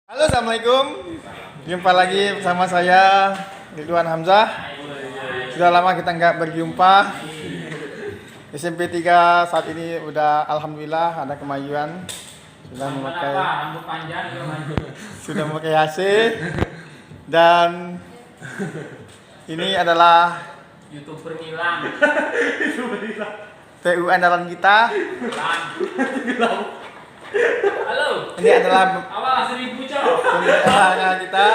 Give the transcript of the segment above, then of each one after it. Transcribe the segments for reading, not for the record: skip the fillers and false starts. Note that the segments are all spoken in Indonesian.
Halo, assalamualaikum. Jumpa lagi bersama saya Ridwan Hamzah. Sudah lama kita nggak berjumpa. SMP 3 saat ini udah alhamdulillah ada kemajuan. Sudah memakai AC dan ini adalah YouTuber Milang. TU andalan kita. Halo. Ini adalah Awas 1000 cok. pembicaraan kita.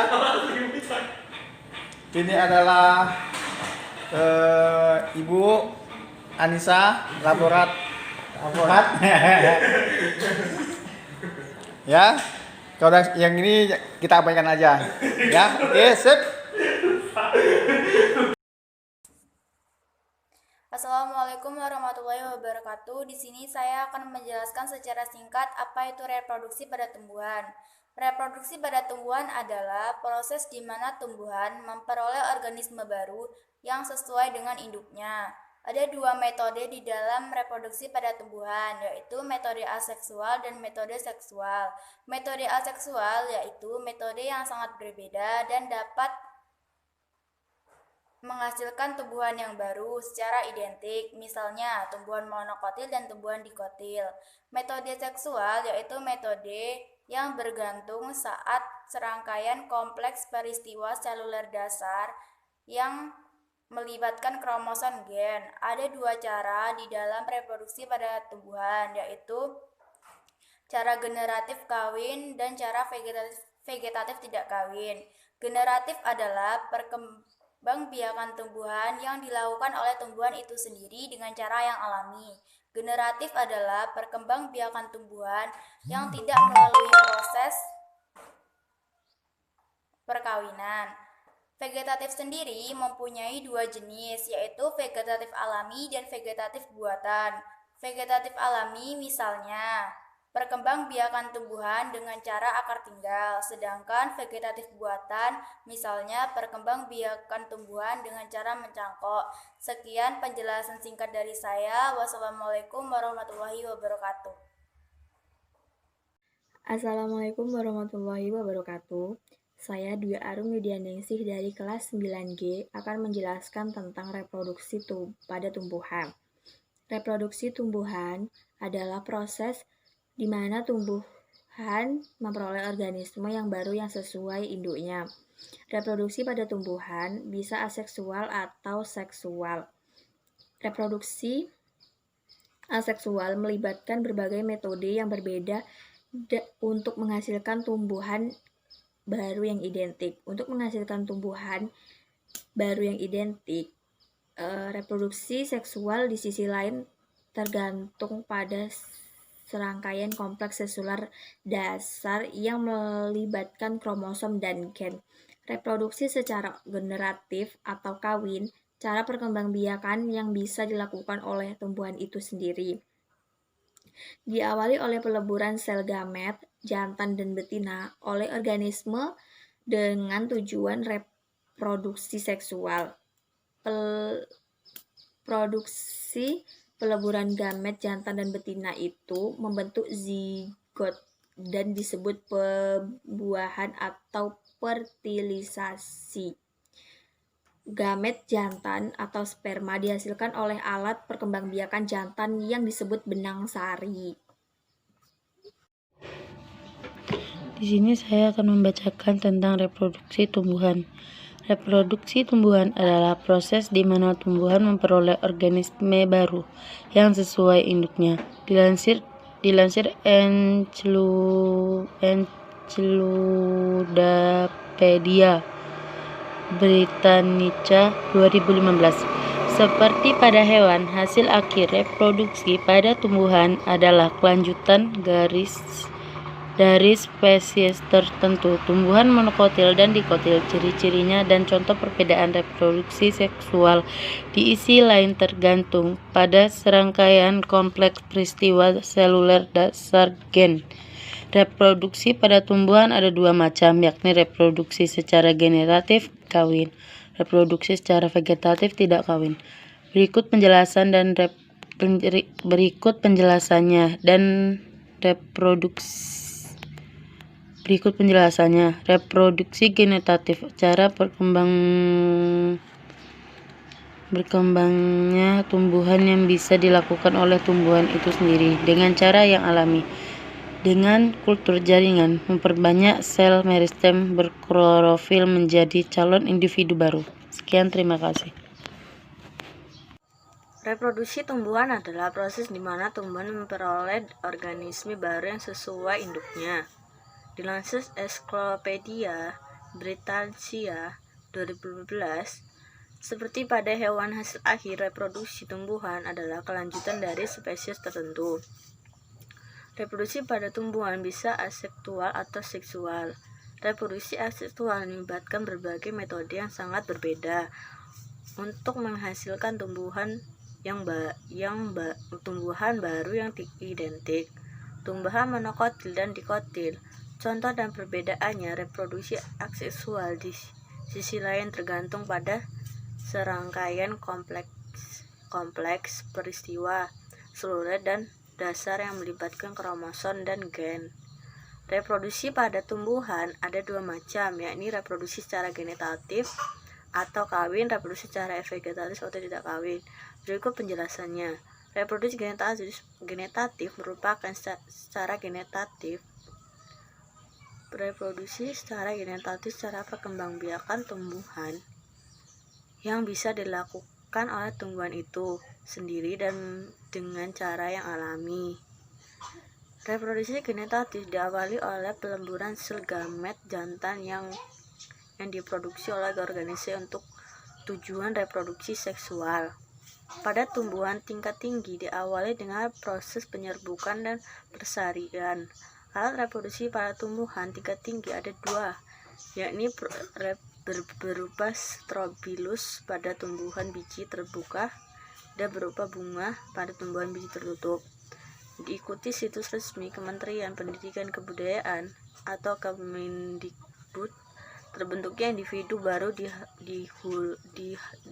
Ini adalah Ibu Anissa laborat. Ya, kalau yang ini kita abaikan aja. Ya, oke, sip. Assalamualaikum warahmatullahi wabarakatuh. Di sini saya akan menjelaskan secara singkat apa itu reproduksi pada tumbuhan. Reproduksi pada tumbuhan adalah proses di mana tumbuhan memperoleh organisme baru yang sesuai dengan induknya. Ada dua metode di dalam reproduksi pada tumbuhan, yaitu metode aseksual dan metode seksual. Metode aseksual yaitu metode yang sangat berbeda dan dapat menghasilkan tumbuhan yang baru secara identik, misalnya tumbuhan monokotil dan tumbuhan dikotil. Metode seksual yaitu metode yang bergantung saat serangkaian kompleks peristiwa seluler dasar yang melibatkan kromosom gen. Ada dua cara di dalam reproduksi pada tumbuhan, yaitu cara generatif kawin dan cara vegetatif tidak kawin. Generatif adalah perkembangbiakan tumbuhan yang dilakukan oleh tumbuhan itu sendiri dengan cara yang alami. Generatif adalah perkembangbiakan tumbuhan yang tidak melalui proses perkawinan. Vegetatif sendiri mempunyai dua jenis, yaitu vegetatif alami dan vegetatif buatan. Vegetatif alami misalnya perkembangbiakan tumbuhan dengan cara akar tinggal, sedangkan vegetatif buatan misalnya perkembangbiakan tumbuhan dengan cara mencangkok. Sekian penjelasan singkat dari saya. Wassalamualaikum warahmatullahi wabarakatuh. Assalamualaikum warahmatullahi wabarakatuh. Saya Dwi Arum Yudianingsih dari kelas 9G akan menjelaskan tentang reproduksi pada tumbuhan. Reproduksi tumbuhan adalah proses di mana tumbuhan memperoleh organisme yang baru yang sesuai induknya. Reproduksi pada tumbuhan bisa aseksual atau seksual. Reproduksi aseksual melibatkan berbagai metode yang berbeda untuk menghasilkan tumbuhan baru yang identik. Untuk menghasilkan tumbuhan baru yang identik, reproduksi seksual di sisi lain tergantung pada serangkaian kompleks seluler dasar yang melibatkan kromosom dan gen. Reproduksi secara generatif atau kawin, cara perkembangbiakan yang bisa dilakukan oleh tumbuhan itu sendiri. Diawali oleh peleburan sel gamet, jantan dan betina oleh organisme dengan tujuan reproduksi seksual. Produksi peleburan gamet jantan dan betina itu membentuk zigot dan disebut pembuahan atau fertilisasi. Gamet jantan atau sperma dihasilkan oleh alat perkembangbiakan jantan yang disebut benang sari. Di sini saya akan membacakan tentang reproduksi tumbuhan. Reproduksi tumbuhan adalah proses di mana tumbuhan memperoleh organisme baru yang sesuai induknya. Dilansir Encyclopedia Britannica 2015. Seperti pada hewan, hasil akhir reproduksi pada tumbuhan adalah kelanjutan dari spesies tertentu. Tumbuhan monokotil dan dikotil, ciri-cirinya dan contoh perbedaan reproduksi seksual di isi lain tergantung pada serangkaian kompleks peristiwa seluler dasar gen. Reproduksi pada tumbuhan ada dua macam, yakni reproduksi secara generatif kawin, reproduksi secara vegetatif tidak kawin. Berikut penjelasannya dan Berikut penjelasannya. Reproduksi generatif, cara berkembangnya tumbuhan yang bisa dilakukan oleh tumbuhan itu sendiri dengan cara yang alami. Dengan kultur jaringan, memperbanyak sel meristem berklorofil menjadi calon individu baru. Sekian, terima kasih. Reproduksi tumbuhan adalah proses di mana tumbuhan memperoleh organisme baru yang sesuai induknya. Dilansir Encyclopedia Britannica 2012, seperti pada hewan hasil akhir, reproduksi tumbuhan adalah kelanjutan dari spesies tertentu. Reproduksi pada tumbuhan bisa aseksual atau seksual. Reproduksi aseksual melibatkan berbagai metode yang sangat berbeda untuk menghasilkan tumbuhan baru yang identik. Tumbuhan monokotil dan dikotil. Contoh dan perbedaannya, reproduksi aseksual di sisi lain tergantung pada serangkaian kompleks peristiwa seluler dan dasar yang melibatkan kromosom dan gen. Reproduksi pada tumbuhan ada dua macam, yakni reproduksi secara generatif atau kawin, reproduksi secara vegetatif atau tidak kawin. Berikut penjelasannya. Reproduksi generatif merupakan secara perkembangbiakan tumbuhan yang bisa dilakukan oleh tumbuhan itu sendiri dan dengan cara yang alami. Reproduksi generatif diawali oleh peleburan sel gamet jantan yang diproduksi oleh organisme untuk tujuan reproduksi seksual. Pada tumbuhan tingkat tinggi diawali dengan proses penyerbukan dan persarian. Alat reproduksi pada tumbuhan tingkat tinggi ada dua, yakni berupa strobilus pada tumbuhan biji terbuka dan berupa bunga pada tumbuhan biji tertutup. Diikuti situs resmi Kementerian Pendidikan Kebudayaan atau Kemendikbud. Terbentuknya individu baru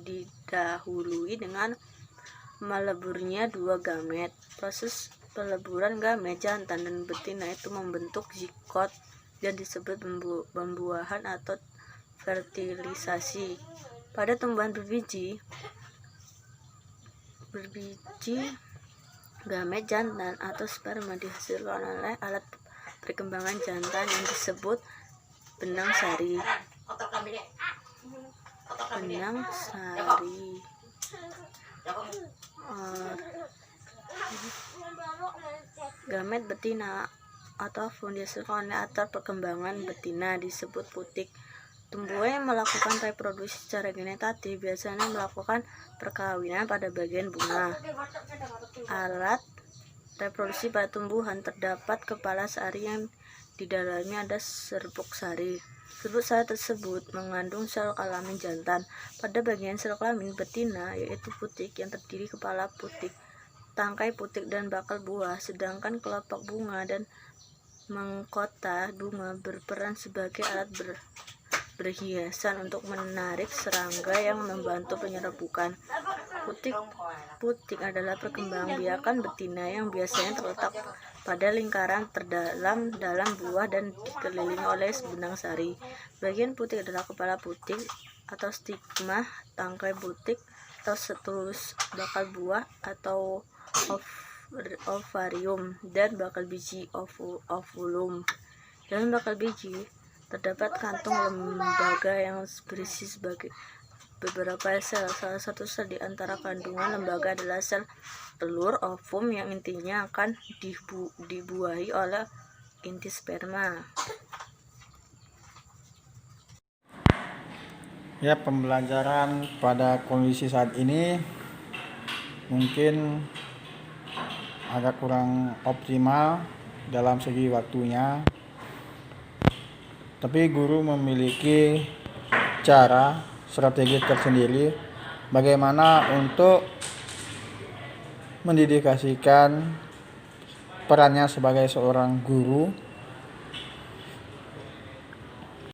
didahului dengan meleburnya dua gamet. Proses peleburan gamet jantan dan betina itu membentuk zigot dan disebut pembuahan atau fertilisasi. Pada tumbuhan berbiji, gamet jantan atau sperma dihasilkan oleh alat perkembangan jantan yang disebut benang sari. Gamet betina atau dihasilkan oleh alat perkembangan betina disebut putik. Tumbuhan yang melakukan reproduksi secara generatif biasanya melakukan perkawinan pada bagian bunga. Alat reproduksi pada tumbuhan terdapat kepala sari yang di dalamnya ada serbuk sari. Serbuk sari tersebut mengandung sel kelamin jantan. Pada bagian sel kelamin betina, yaitu putik, yang terdiri kepala putik, tangkai putik dan bakal buah, sedangkan kelopak bunga dan mengkota bunga berperan sebagai alat berhiasan untuk menarik serangga yang membantu penyerbukan. Putik adalah perkembangbiakan betina yang biasanya terletak pada lingkaran terdalam dalam buah dan dikelilingi oleh benang sari. Bagian putik adalah kepala putik atau stigma, tangkai putik atau setulus, bakal buah atau ovarium, dan bakal biji ovulum. Dalam bakal biji terdapat kantung lembaga yang berisi beberapa sel. Salah satu sel di antara kandungan lembaga adalah sel telur ovum yang intinya akan dibuahi oleh inti sperma. Ya, pembelajaran pada kondisi saat ini mungkin agak kurang optimal dalam segi waktunya. Tapi guru memiliki cara strategi tersendiri bagaimana untuk mendedikasikan perannya sebagai seorang guru